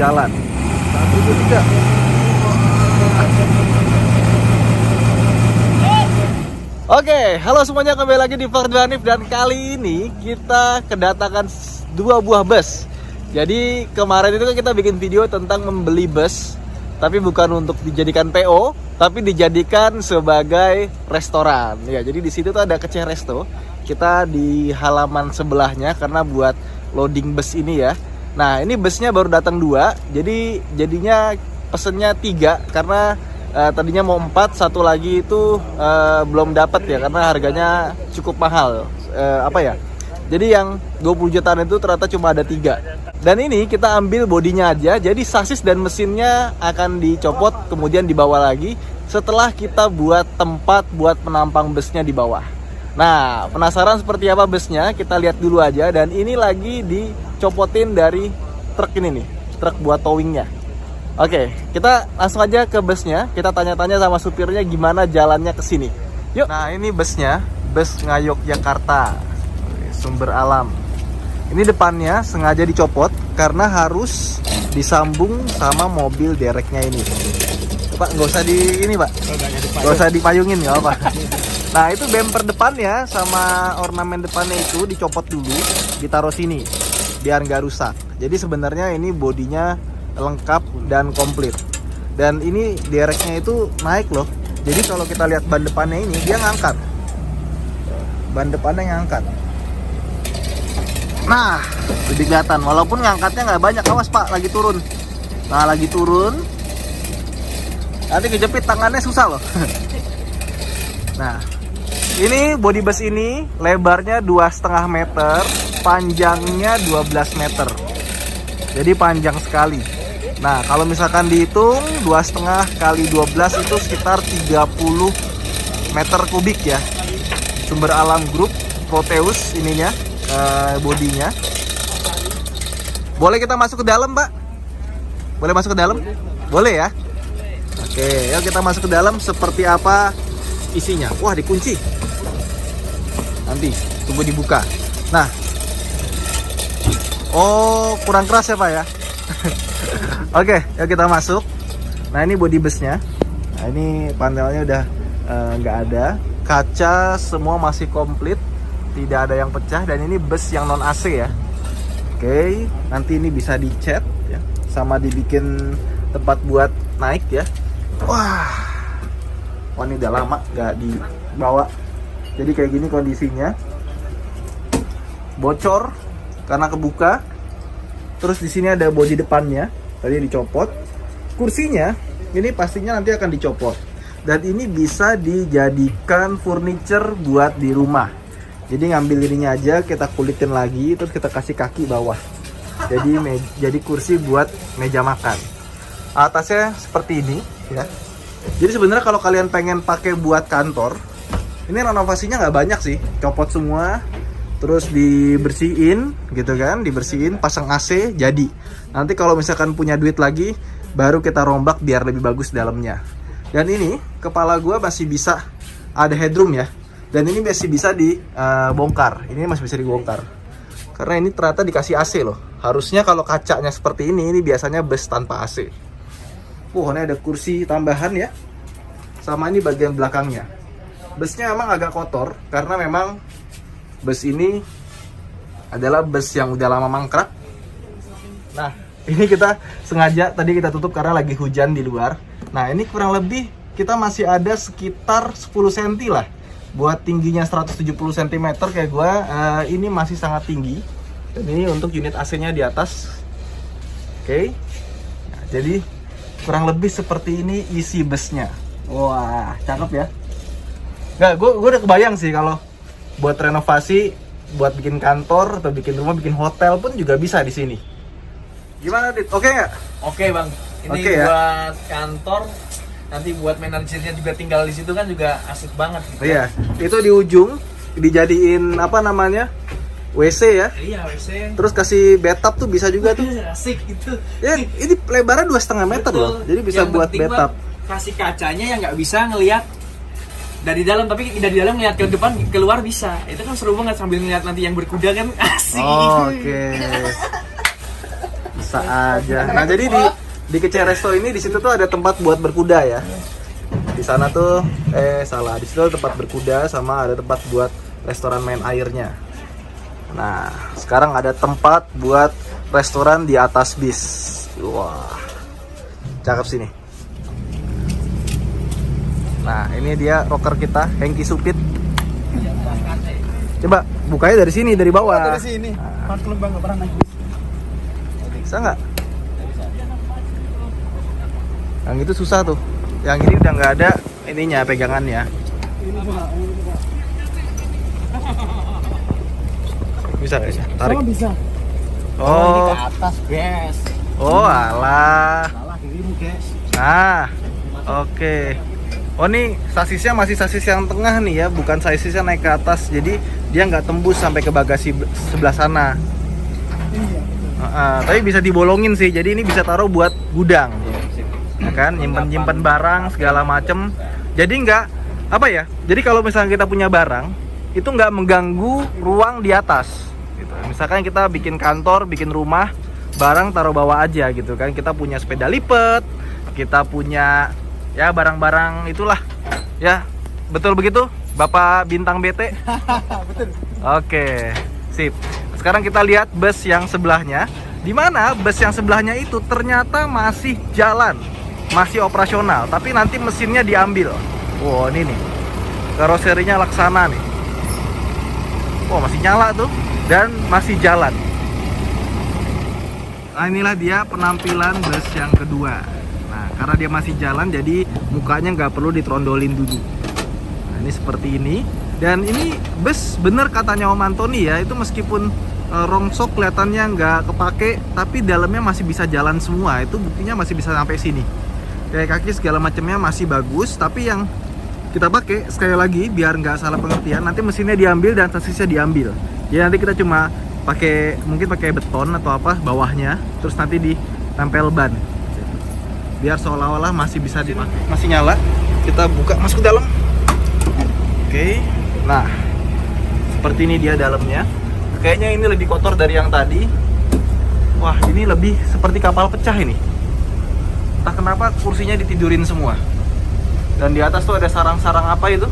jalan. 1.300. Oke, halo semuanya, kembali lagi di Ford Hanif, dan kali ini kita kedatangan 2 buah bus. Jadi kemarin itu kan kita bikin video tentang membeli bus, tapi bukan untuk dijadikan PO, tapi dijadikan sebagai restoran. Ya, jadi di situ tuh ada Keceh Resto. Kita di halaman sebelahnya karena buat loading bus ini ya. Nah, ini busnya baru datang 2, jadi jadinya pesennya 3 karena tadinya mau 4, satu lagi itu belum dapat ya karena harganya cukup mahal. Jadi yang 20 jutaan itu ternyata cuma ada 3. Dan ini kita ambil bodinya aja, jadi sasis dan mesinnya akan dicopot kemudian dibawa lagi setelah kita buat tempat buat penampang busnya di bawah. Nah, penasaran seperti apa busnya? Kita lihat dulu aja. Dan ini lagi dicopotin dari truk ini nih, truk buat towingnya. Oke, kita langsung aja ke busnya. Kita tanya-tanya sama supirnya gimana jalannya ke sini. Yuk. Nah, ini busnya, bus Ngayog Jakarta, Sumber Alam. Ini depannya sengaja dicopot karena harus disambung sama mobil dereknya ini. Pak, nggak usah di ini, Pak. Nggak usah dipayungin ya, Pak. Nah, itu bumper depannya sama ornamen depannya itu dicopot dulu, ditaruh sini biar nggak rusak. Jadi sebenarnya ini bodinya lengkap dan komplit. Dan ini dereknya itu naik loh. Jadi kalau kita lihat ban depannya ini, dia ngangkat. Ban depannya ngangkat. Nah, lebih kelihatan. Walaupun ngangkatnya nggak banyak. Awas Pak, lagi turun. Nah, lagi turun. Nanti kejepit tangannya susah loh. Nah, ini body bus ini lebarnya 2,5 meter, panjangnya 12 meter. Jadi panjang sekali. Nah, kalau misalkan dihitung 2,5 kali 12 itu sekitar 30 meter kubik ya. Sumber Alam Group, Proteus ininya, bodinya. Boleh kita masuk ke dalam, Pak? Boleh masuk ke dalam? Boleh ya? Oke, yuk kita masuk ke dalam. Seperti apa isinya? Wah, dikunci. Nanti tunggu dibuka. Nah, oh, kurang keras ya Pak ya. Oke, yuk kita masuk. Nah, ini body busnya. Nah, ini panelnya udah nggak ada. Kaca semua masih komplit, tidak ada yang pecah. Dan ini bus yang non AC ya. Oke, nanti ini bisa dicat ya, sama dibikin tempat buat naik ya. Wah, ini udah lama nggak dibawa. Jadi kayak gini kondisinya. Bocor karena kebuka. Terus di sini ada bodi depannya, tadi dicopot. Kursinya ini pastinya nanti akan dicopot. Dan ini bisa dijadikan furniture buat di rumah. Jadi ngambil ininya aja, kita kulitin lagi, terus kita kasih kaki bawah. Jadi kursi buat meja makan. Atasnya seperti ini ya. Jadi sebenarnya kalau kalian pengen pakai buat kantor, ini renovasinya nggak banyak sih. Copot semua, terus dibersihin gitu kan, dibersihin, pasang AC, jadi. Nanti kalau misalkan punya duit lagi, baru kita rombak biar lebih bagus dalamnya. Dan ini kepala gua masih bisa ada headroom ya. Dan ini masih bisa dibongkar. Ini masih bisa dibongkar. Karena ini ternyata dikasih AC loh. Harusnya kalau kacanya seperti ini biasanya bus tanpa AC. Ini ada kursi tambahan ya. Sama ini bagian belakangnya. Busnya memang agak kotor karena memang bus ini adalah bus yang udah lama mangkrak. Nah, ini kita sengaja tadi kita tutup karena lagi hujan di luar. Nah, ini kurang lebih kita masih ada sekitar 10 cm lah. Buat tingginya 170 cm kayak gua, ini masih sangat tinggi. Dan ini untuk unit AC-nya di atas. Oke. Nah, jadi kurang lebih seperti ini isi busnya. Wah, cakep ya. Nggak, gue udah kebayang sih kalau buat renovasi, buat bikin kantor atau bikin rumah, bikin hotel pun juga bisa di sini. Gimana, Dit? Oke nggak? Oke, Bang. Ini Oke, ya? buat kantor, nanti buat manajernya juga tinggal di situ kan juga asik banget gitu. Iya, itu di ujung dijadiin apa namanya? WC ya. Iya, WC. Terus kasih bathtub tuh bisa juga tuh. Asik gitu. Ya, ini lebarnya 2,5 meter loh. Jadi bisa Yang buat penting, bathtub. Bang, kasih kacanya yang nggak bisa ngelihat dari dalam, tapi dari dalam ngeliat ke depan, keluar bisa. Itu kan seru banget sambil ngeliat nanti yang berkuda kan, asik. Oh, oke. Biasa aja. Nah, jadi di Kece Resto ini di situ tuh ada tempat buat berkuda ya. Di sana tuh salah, di situ ada tempat berkuda sama ada tempat buat restoran main airnya. Nah, sekarang ada tempat buat restoran di atas bis. Wah. Cakep sini. Nah, ini dia rocker kita, Hengki Supit. Coba bukanya dari sini, dari bawah. Dari sini. Pas Lembang nggak pernah naik bis. Bisa nggak? Yang itu susah tuh. Yang ini udah nggak ada ininya, pegangannya. Bisa nggak ya? Tarik. Oh, bisa. Oh, Ke atas, guys. oh alah. Salah dirimu, guys. Nah, oke. Oh nih sasisnya masih sasis yang tengah nih ya, bukan sasisnya naik ke atas. Jadi dia nggak tembus sampai ke bagasi sebelah sana. Tapi bisa dibolongin sih. Jadi ini bisa taruh buat gudang, ya kan? Nyimpen barang segala macem. Jadi nggak apa ya? Jadi kalau misalnya kita punya barang, itu nggak mengganggu ruang di atas. Gitu. Misalkan kita bikin kantor, bikin rumah, barang taruh bawah aja gitu kan. Kita punya sepeda lipat, kita punya ya barang-barang itulah ya, betul begitu Bapak Bintang BT? Betul. Oke, sip. Sekarang kita lihat bus yang sebelahnya, di mana bus yang sebelahnya itu ternyata masih jalan, masih operasional, tapi nanti mesinnya diambil. Wow, ini nih karoserinya Laksana nih. Wow, masih nyala tuh dan masih jalan. Nah, inilah dia penampilan bus yang kedua. Nah, karena dia masih jalan, jadi mukanya nggak perlu ditrondolin dulu. Nah, ini seperti ini. Dan ini bus bener katanya Om Antoni ya, itu meskipun rongsok kelihatannya nggak kepake, tapi dalamnya masih bisa jalan semua. Itu buktinya masih bisa sampai sini. Kayak kaki segala macamnya masih bagus, tapi yang kita pakai sekali lagi biar nggak salah pengertian, nanti mesinnya diambil dan sasisnya diambil. Jadi nanti kita cuma mungkin pakai beton atau apa bawahnya, terus nanti ditempel ban. Biar seolah-olah masih bisa dipakai. Masih nyala. Kita buka, masuk ke dalam. Oke. Nah, seperti ini dia dalamnya. Kayaknya ini lebih kotor dari yang tadi. Wah, ini lebih seperti kapal pecah ini. Entah kenapa kursinya ditidurin semua. Dan di atas tuh ada sarang-sarang apa itu?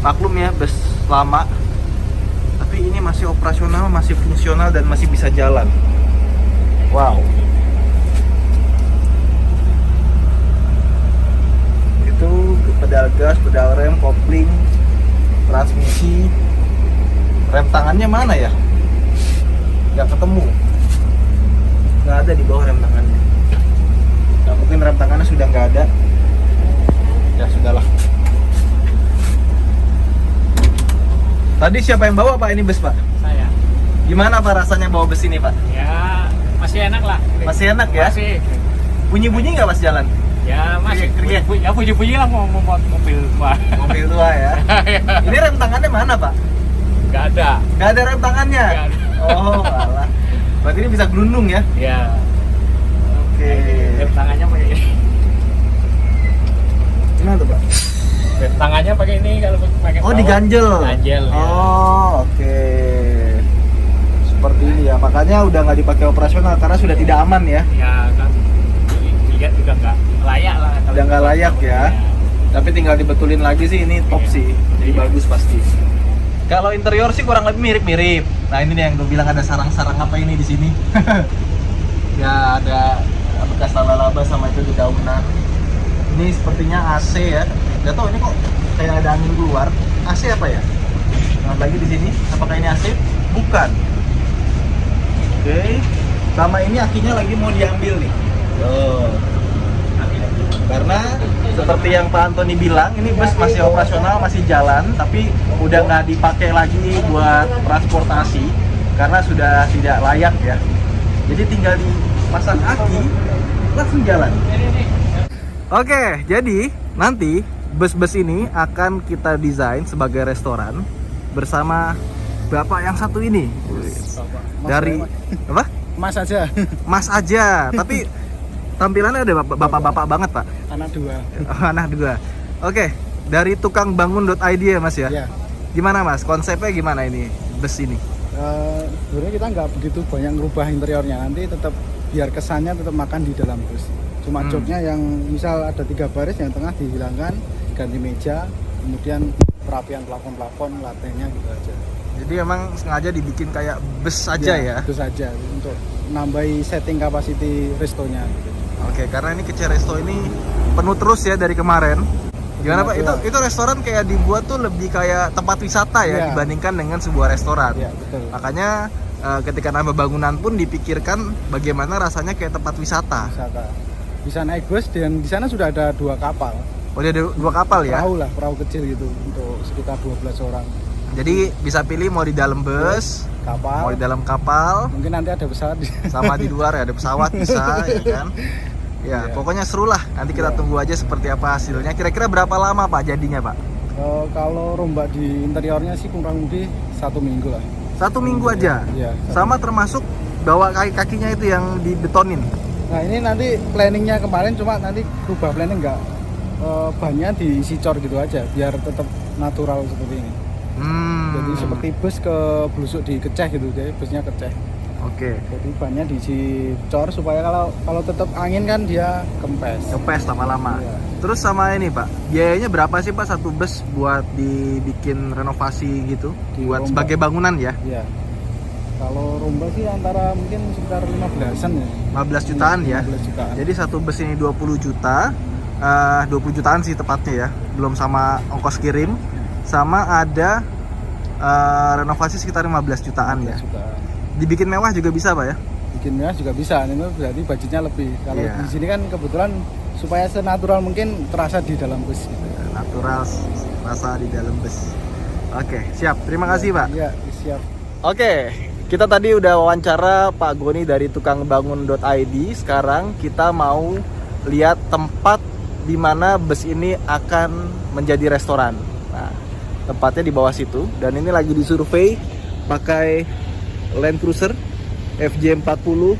Maklum ya, bus lama. Tapi ini masih operasional, masih fungsional dan masih bisa jalan. Wow. Itu pedal gas, pedal rem, kopling, transmisi. Rem tangannya mana ya? Nggak ketemu. Nggak ada di bawah rem tangannya. Nah, mungkin rem tangannya sudah nggak ada. Ya sudahlah. Tadi siapa yang bawa Pak ini bus Pak? Saya. Gimana Pak rasanya bawa bus ini Pak? Ya masih enak lah. Masih enak ya? Masih. Bunyi-bunyi nggak pas jalan? Ya masih. Kriek. Ya puji-puji lah mau mobil tua. Mobil tua ya. Ini rem tangannya mana Pak? Gak ada. Nggak ada rem tangannya? Nggak ada. Oh alah. Berarti ini bisa gelundung ya? Ya. Oke. Rem tangannya pakai ini. Gimana tuh Pak? Rem tangannya pakai ini kalau pakai. Oh diganjel? Ganjel. Ya. Oh oke. Seperti ini ya, makanya udah nggak dipakai operasional karena sudah tidak aman ya. Ya kan. Lihat juga nggak layak lah. Udah nggak layak ya. Tapi tinggal dibetulin lagi sih, ini top sih. Jadi bagus pasti. Kalau interior sih kurang lebih mirip-mirip. Nah ini nih yang gue bilang ada sarang-sarang apa ini di sini. Ya ada bekas laba-laba sama itu dedaunan. Ini sepertinya AC ya. Gak tau ini kok kayak ada angin keluar. AC apa ya? Nah, lagi di sini. Apakah ini AC? Bukan. Oke. Sama ini akinya lagi mau diambil nih. Tuh. Karena seperti yang Pak Antoni bilang, ini bus masih operasional, masih jalan, tapi udah nggak dipakai lagi buat transportasi karena sudah tidak layak ya. Jadi tinggal dipasang aki, langsung jalan. Oke, jadi nanti bus-bus ini akan kita desain sebagai restoran bersama bapak yang satu ini. Dari apa? Mas aja. Mas aja, tapi tampilannya ada bapak-bapak banget Pak. Anak dua. Anak dua. Oke, dari tukangbangun.id ya Mas ya? Iya. Gimana Mas, konsepnya gimana ini bus ini? Sebenarnya kita nggak begitu banyak merubah interiornya, nanti tetap biar kesannya tetap makan di dalam bus. Cuma joknya yang misal ada 3 baris, yang tengah dihilangkan, ganti meja, kemudian perapian plafon-plafon, lantainya gitu aja. Jadi emang sengaja dibikin kayak bus aja ya? Bus aja untuk nambahi setting capacity restonya gitu. Oke, karena ini Kece Resto ini penuh terus ya dari kemarin. Gimana Pak? Natural. Itu restoran kayak dibuat tuh lebih kayak tempat wisata ya Iya. dibandingkan dengan sebuah restoran. Iya, betul. Makanya ketika nambah bangunan pun dipikirkan bagaimana rasanya kayak tempat wisata. Wisata. Bisa naik bus dan di sana sudah ada 2 kapal. Oh, dia ada 2 kapal ya? Perahu kecil gitu untuk sekitar 12 orang. Jadi bisa pilih mau di dalam bus, mau Kapal. di dalam kapal, Mungkin nanti ada pesawat di sama di luar ya ada pesawat bisa ya kan. Ya, Iya. pokoknya seru lah. Nanti kita Iya. tunggu aja seperti apa hasilnya. Kira-kira berapa lama Pak jadinya Pak? Kalau rombak di interiornya sih kurang lebih 1 minggu lah. 1 minggu aja? Iya. Sama termasuk bawa kaki-kakinya itu yang dibetonin? Nah ini nanti planningnya kemarin, cuma nanti rubah planning nggak, bannya diisi cor gitu aja biar tetap natural seperti ini. Jadi seperti bus ke blusuk dikeceh gitu, jadi busnya keceh. Oke. Jadi bannya diisi cor supaya kalau tetap angin kan dia kempes. Kempes lama-lama. Iya. Terus sama ini Pak, biayanya berapa sih Pak satu bus buat dibikin renovasi gitu? Buat Dirombak. sebagai bangunan ya? Iya. Kalau rombak sih antara mungkin sekitar 15-an ya. 15 jutaan ya? 15 jutaan. Jadi satu bus ini 20 juta, 20 jutaan sih tepatnya ya, belum sama ongkos kirim, sama ada renovasi sekitar 15 jutaan ya. 15 jutaan. Dibikin mewah juga bisa Pak ya? Bikin mewah juga bisa, ini berarti budgetnya lebih. Kalau Iya. di sini kan kebetulan supaya senatural mungkin terasa di dalam bus. Natural rasa di dalam bus. Oke, siap. Terima kasih Pak. Iya, siap. Oke, kita tadi udah wawancara Pak Goni dari tukangbangun.id. Sekarang kita mau lihat tempat di mana bus ini akan menjadi restoran. Nah, tempatnya di bawah situ. Dan ini lagi disurvei pakai Land Cruiser FJ40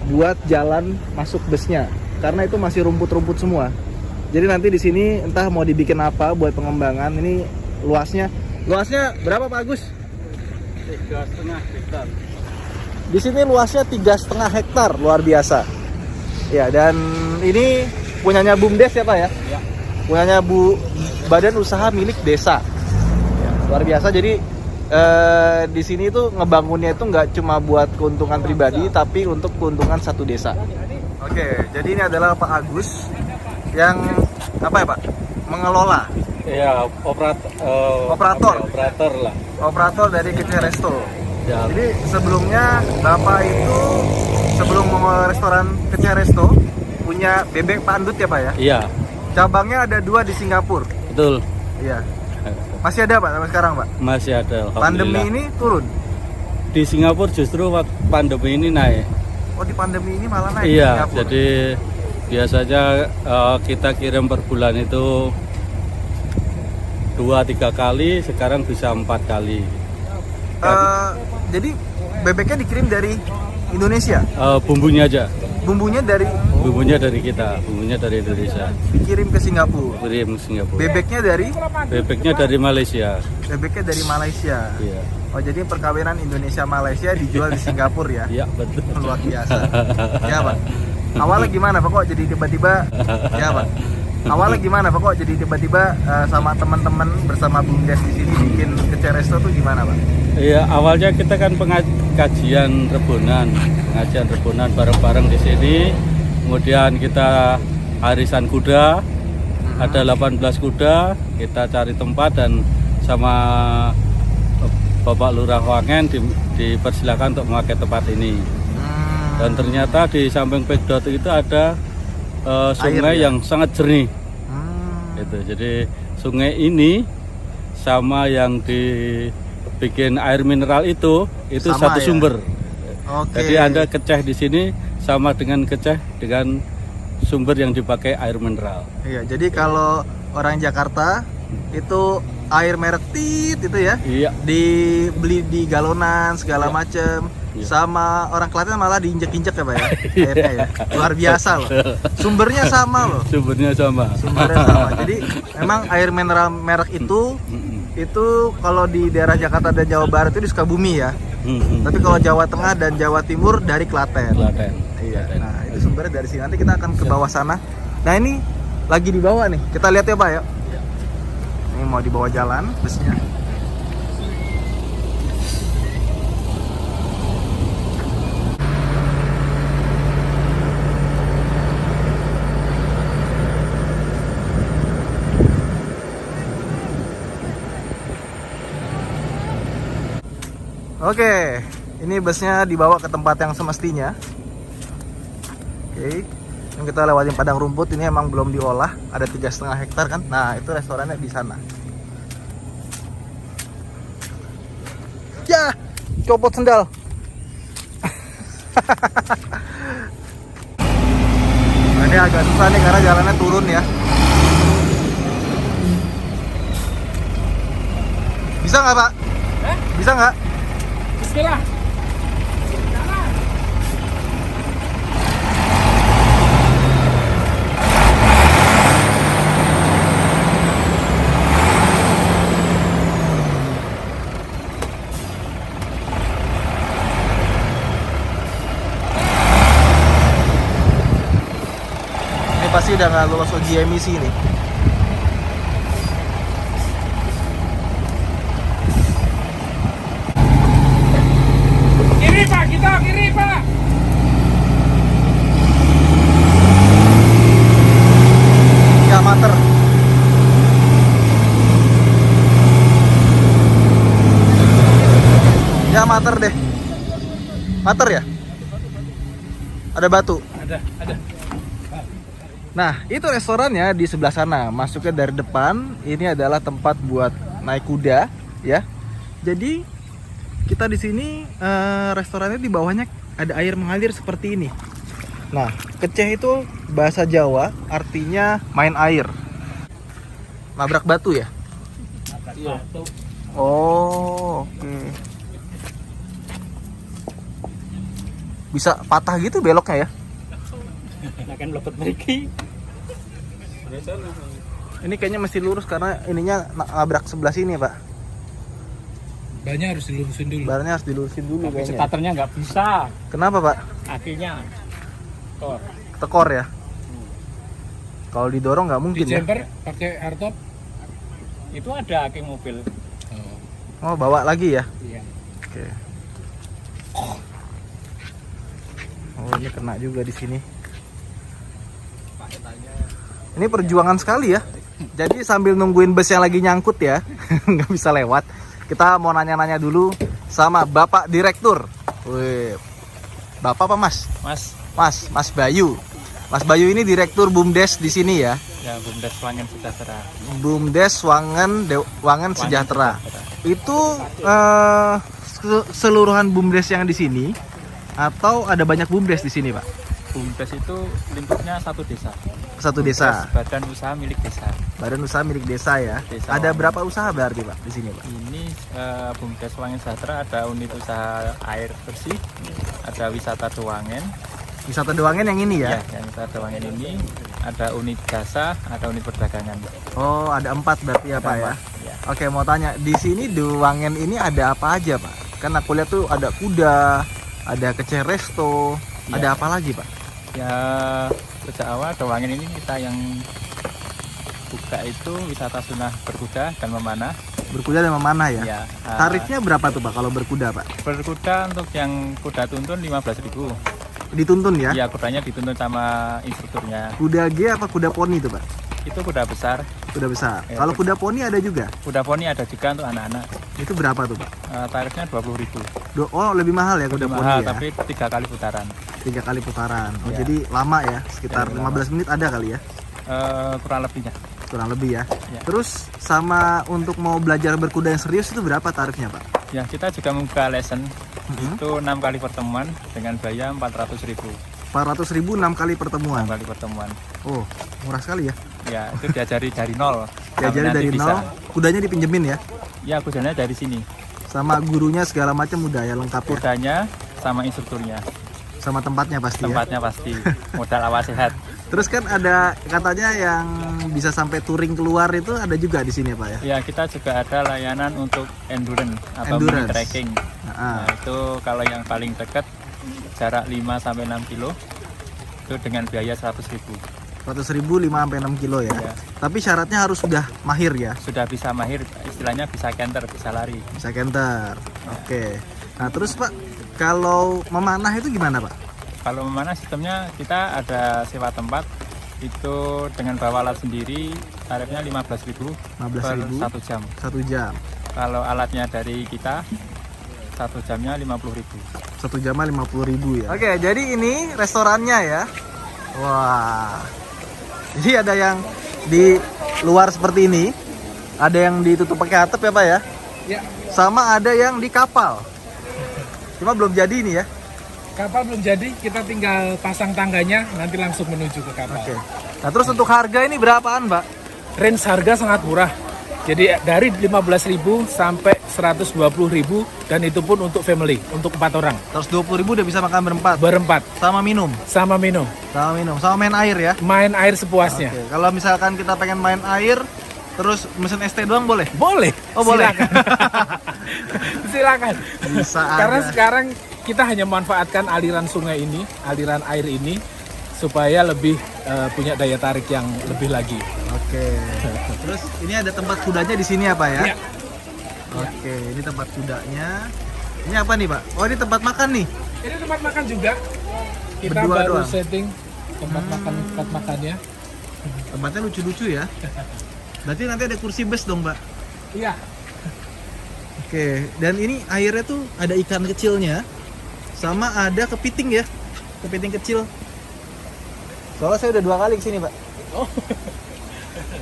buat jalan masuk busnya. Karena itu masih rumput-rumput semua. Jadi nanti di sini entah mau dibikin apa buat pengembangan. Ini luasnya berapa Pak Agus? 3,5 hektar. Di sini luasnya 3,5 hektar, luar biasa. Ya, dan ini punyanya BUMDes ya Pak ya? Ya. Punyanya Badan Usaha Milik Desa. Ya, luar biasa. Jadi di sini tuh ngebangunnya itu nggak cuma buat keuntungan pribadi, tapi untuk keuntungan satu desa. Oke, jadi ini adalah Pak Agus yang apa ya Pak? Mengelola. Iya, operator lah. Operator dari Kece Resto. Ya, Jadi sebelumnya Bapak itu sebelum mau restoran Kece Resto punya bebek pandut ya Pak ya? iya, Cabangnya ada 2 di Singapura. betul. Iya. Masih ada Pak sampai sekarang Pak? Masih ada. Pandemi Alhamdulillah. ini turun. Di Singapura justru waktu pandemi ini naik. Oh di pandemi ini malah naik di Iya, Singapura. jadi biasanya kita kirim per bulan itu 2-3 kali, sekarang bisa 4 kali. Jadi bebeknya dikirim dari Indonesia. Bumbunya aja, Bumbunya dari bumbunya dari kita, bumbunya dari Indonesia. dikirim ke Singapura. Kirim ke Singapura. Bebeknya dari Malaysia. bebeknya dari Malaysia. Iya, Oh jadi perkawinan Indonesia Malaysia dijual di Singapura ya? iya betul. Luar biasa. Ya Pak. Awalnya gimana Pak kok jadi tiba-tiba? Ya Pak. Awalnya gimana Pak kok jadi tiba-tiba sama teman-teman bersama BUMDes di sini bikin Kece Resto tuh gimana Pak? Iya, awalnya kita kan pengajian rebonan bareng-bareng di sini. Kemudian kita arisan kuda, ada 18 kuda. Kita cari tempat dan sama Bapak Lurah Wangen dipersilakan untuk memakai tempat ini. Dan ternyata di samping Pekdot itu ada sungai Air, ya? yang sangat jernih. Hmm. Gitu. Jadi sungai ini sama yang dibikin air mineral itu Sama satu ya? sumber. Oke. Jadi Anda keceh di sini sama dengan keceh dengan sumber yang dipakai air mineral. Iya, jadi kalau orang Jakarta itu air merek tit itu ya, Iya, dibeli di galonan segala Iya. macem. Iya. Sama orang Klaten malah diinjek-injek ya Pak ya, airnya ya. Luar biasa loh. Sumbernya sama loh. sumbernya sama. Sumbernya sama. Jadi memang air mineral merek itu Mm-mm. kalau di daerah Jakarta dan Jawa Barat itu di Sukabumi ya. Tapi kalau Jawa Tengah dan Jawa Timur dari Klaten. Klaten. Iya. Nah, itu sumbernya dari sini. Nanti kita akan ke bawah sana. Nah, ini lagi di bawah nih. Kita lihat ya, Pak ya. Ini mau dibawa jalan busnya. Oke, ini busnya dibawa ke tempat yang semestinya. Oke, yang kita lewatin padang rumput ini emang belum diolah, ada 3,5 hektar kan. Nah, itu restorannya di sana. Ya, copot sendal. Nah, ini agak susah nih karena jalannya turun ya. Bisa nggak, Pak? Bisa nggak? Bismillah. Ini pasti udah nggak lolos uji emisi nih. Kiri Pak, kita kiri Pak. Ya, mater. Ya, mater deh. Mater ya? Ada batu. Ada. Nah, itu restorannya di sebelah sana. Masuknya dari depan. Ini adalah tempat buat naik kuda, ya. Jadi kita di sini restorannya di bawahnya ada air mengalir seperti ini. Nah, keceh itu bahasa Jawa artinya main air. Nabrak batu ya? Iya. Oh, oke. Bisa patah gitu beloknya ya? Akan lepet meriki. Ini kayaknya mesti lurus karena ininya nabrak sebelah sini, Pak. Bannya harus dilurusin dulu. Barnya harus dilurusin dulu Tapi kayaknya. starternya nggak bisa. Kenapa, Pak? Akhirnya kor. Tekor ya? Kalau didorong nggak mungkin ya? Pakai hardtop. Itu ada aki mobil. Oh, bawa lagi ya? Iya. Oke. Oh, ini kena juga di sini. Ini perjuangan sekali ya. Jadi sambil nungguin bus yang lagi nyangkut ya, nggak bisa lewat. Kita mau nanya-nanya dulu sama Bapak Direktur. Wih, Bapak apa Mas? Mas Bayu. Mas Bayu ini Direktur BUMDes di sini ya. Ya, BUMDes Wangen Sejahtera. BUMDes Wangen Sejahtera. Itu keseluruhan BUMDes yang di sini atau ada banyak BUMDes di sini, Pak? BUMDes itu lingkupnya satu desa. Satu desa. Badan usaha milik desa. Badan usaha milik desa ya. Desa Ada Wangen. berapa usaha berarti, Pak, di sini, Pak? Ini BUMDes Wangen Sejahtera ada unit usaha air bersih, ada wisata Dewangen. Wisata Dewangen yang ini ya? Ya, yang wisata Dewangen ini ada unit jasa, ada unit perdagangan. Oh, ada 4 berarti ya, Pak ya? Ya. Oke, mau tanya, di sini Dewangen ini ada apa aja, Pak? Kan aku lihat tuh ada kuda, ada keceh resto, Ya. ada apa lagi, Pak? Ya, sejak awal Dewangen ini kita yang buka itu wisata sunnah berkuda dan memanah. Berkuda dan memanah ya? Ya, Tarifnya berapa tuh, Pak, kalau berkuda, Pak? berkuda untuk yang kuda tuntun 15.000. Dituntun ya? Ya, kudanya dituntun sama instrukturnya. Kuda G apa kuda poni tuh, Pak? Itu kuda besar. Kuda besar. Ya, Kalau kuda poni ada juga? Kuda poni ada juga untuk anak-anak. Itu berapa tuh, Pak? Tarifnya 20.000. Oh, lebih mahal ya kuda Lebih poni mahal, ya? tapi 3 kali putaran. 3 kali putaran. Oh, Ya. jadi lama ya? Sekitar Ya, 15 menit ada kali ya? Kurang lebihnya. Kurang lebih ya. Ya. Terus sama untuk mau belajar berkuda yang serius itu berapa tarifnya, Pak? Ya, kita juga membuka lesson. Mhm. Itu 6 kali pertemuan dengan biaya 400.000. 400.000 6 kali pertemuan. 6 kali pertemuan. Oh, murah sekali ya. Ya, itu diajari dari nol. Diajari Sampai dari nanti nol. bisa. Kudanya dipinjemin ya. Ya, kudanya dari sini. Sama gurunya segala macam udah ya lengkap ya. Kudanya sama instrukturnya. Sama tempatnya pasti ya. Tempatnya pasti. Modal awal sehat. Terus kan ada katanya yang bisa sampai touring keluar itu ada juga di sini ya Pak ya? Ya, kita juga ada layanan untuk endurance atau Endurance. mini trekking. Ah. Nah, itu kalau yang paling dekat jarak 5 sampai 6 kilo itu dengan biaya 100.000. 100.000 5 sampai 6 kilo ya. Ya. Tapi syaratnya harus sudah mahir ya, Sudah bisa mahir, istilahnya bisa canter, bisa lari. bisa canter. Oke. Nah, terus Pak, kalau memanah itu gimana Pak? Kalau memanah sistemnya kita ada sewa tempat itu dengan bawa alat sendiri, tarifnya 15.000 per 15.000 1 jam. 1 jam. Kalau alatnya dari kita 1 jamnya 50.000. 1 jamnya 50.000 ya. Oke, jadi ini restorannya ya. Wah. Jadi ada yang di luar seperti ini, ada yang ditutup pakai atap ya Pak ya. Ya, Sama ada yang di kapal. Cuma belum jadi ini ya. kapal belum jadi, kita tinggal pasang tangganya, nanti langsung menuju ke kapal. Oke. Nah, terus untuk harga ini berapaan, Mbak? Range harga sangat murah. Jadi dari 15.000 sampai 120.000 dan itu pun untuk family, untuk 4 orang. 120.000 udah bisa makan berempat. Berempat Sama minum. sama minum. Sama minum. Sama main air ya. Main air sepuasnya. Oke. Kalau misalkan kita pengen main air, terus mesen es teh doang boleh? Boleh. Oh, boleh. Silakan. Silakan. Bisa Karena aja. sekarang kita hanya memanfaatkan aliran sungai ini, aliran air ini supaya lebih punya daya tarik yang lebih lagi. Oke. Terus ini ada tempat kudanya di sini ya, Pak ya? Iya. Oke, ini tempat kudanya. Ini apa nih, Pak? Oh, ini tempat makan nih. Ini tempat makan juga. Kita Berdua baru doang? setting tempat makannya. Tempatnya lucu-lucu ya. Berarti nanti ada kursi bus dong, Pak. Iya. Oke, dan ini airnya tuh ada ikan kecilnya, sama ada kepiting ya, kepiting kecil. Soalnya saya udah 2 kali kesini Pak. Oh.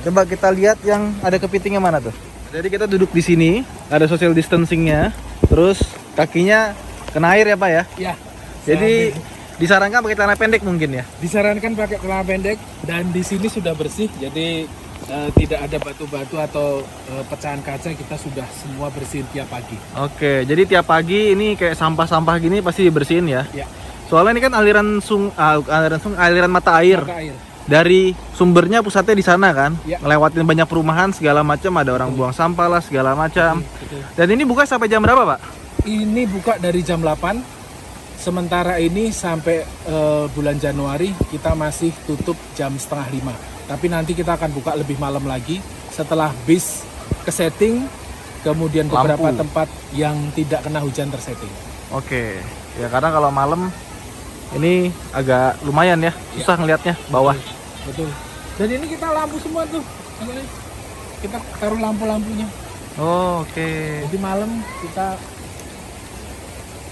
Coba kita lihat yang ada kepitingnya mana tuh. Jadi kita duduk di sini, ada social distancingnya, terus kakinya kena air ya Pak ya. Iya. Jadi disarankan pakai celana pendek mungkin ya. Disarankan pakai celana pendek dan di sini sudah bersih, jadi tidak ada batu-batu atau pecahan kaca, kita sudah semua bersihin tiap pagi. Oke, jadi tiap pagi ini kayak sampah-sampah gini pasti dibersihin ya. Ya. Soalnya ini kan aliran mata air. Mata air. Dari sumbernya pusatnya di sana kan, Ya. ngelewatin banyak perumahan segala macam, ada orang buang sampah lah segala macam. Betul. Dan ini buka sampai jam berapa Pak? Ini buka dari jam 8. Sementara ini sampai bulan Januari kita masih tutup jam setengah 5. Tapi nanti kita akan buka lebih malam lagi setelah bis ke setting, kemudian beberapa Lampu. tempat yang tidak kena hujan tersetting. Oke, ya karena kalau malam ini agak lumayan ya, susah ngelihatnya bawah. Betul. Dan ini kita lampu semua tuh. Kita taruh lampu-lampunya. Oh, oke. Jadi malam kita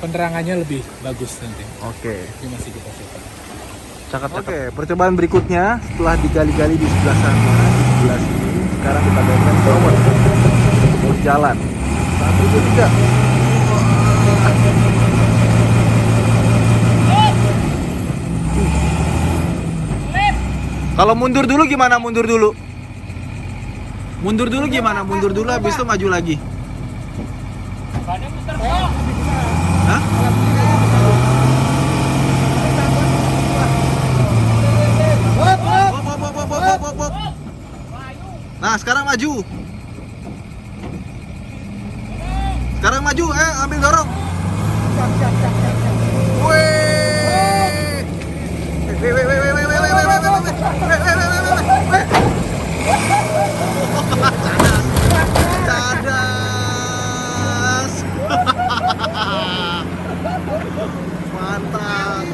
penerangannya lebih bagus nanti. Oke. Ini masih kita setting. Cakep-cakep. Oke, percobaan berikutnya setelah digali-gali di sebelah sana, di sebelah sini, sekarang kita bayangkan tower mau jalan. 1, 2, 3. Kalau mundur dulu gimana? Mundur dulu. Mundur dulu gimana? Mundur dulu habis itu maju lagi. Hah? Hop, hop, hop, hop, hop, hop, hop. Nah, sekarang maju. Sekarang maju, ambil dorong. Wih. Wih, wih, wih, wih, wih, wih, wih, wih, wih, wih, wih, wih. Cadas. Mantap.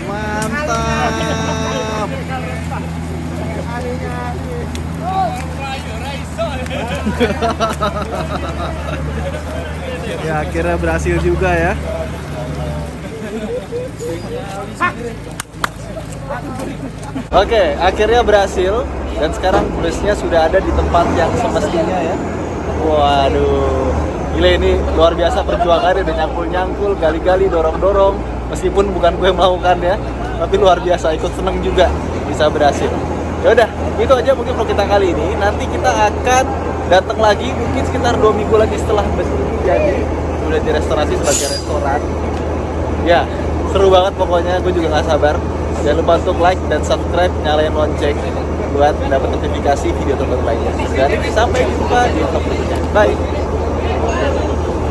Mantap. Ya akhirnya berhasil juga ya. Oke, akhirnya berhasil dan sekarang busnya sudah ada di tempat yang semestinya ya. Waduh, gila ini luar biasa perjuangannya, udah nyangkul-nyangkul, gali-gali, dorong-dorong. Meskipun bukan gue yang melakukan ya, tapi luar biasa, ikut seneng juga bisa berhasil. Ya udah, itu aja mungkin vlog kita kali ini. Nanti kita akan datang lagi mungkin sekitar 2 minggu lagi setelah bus ini jadi udah direstorasi sebagai restoran. Ya, seru banget pokoknya, gue juga nggak sabar. Jangan lupa untuk like dan subscribe, nyalain lonceng buat dapat notifikasi video terbaru lainnya. Dan sampai jumpa di vlog berikutnya. Bye.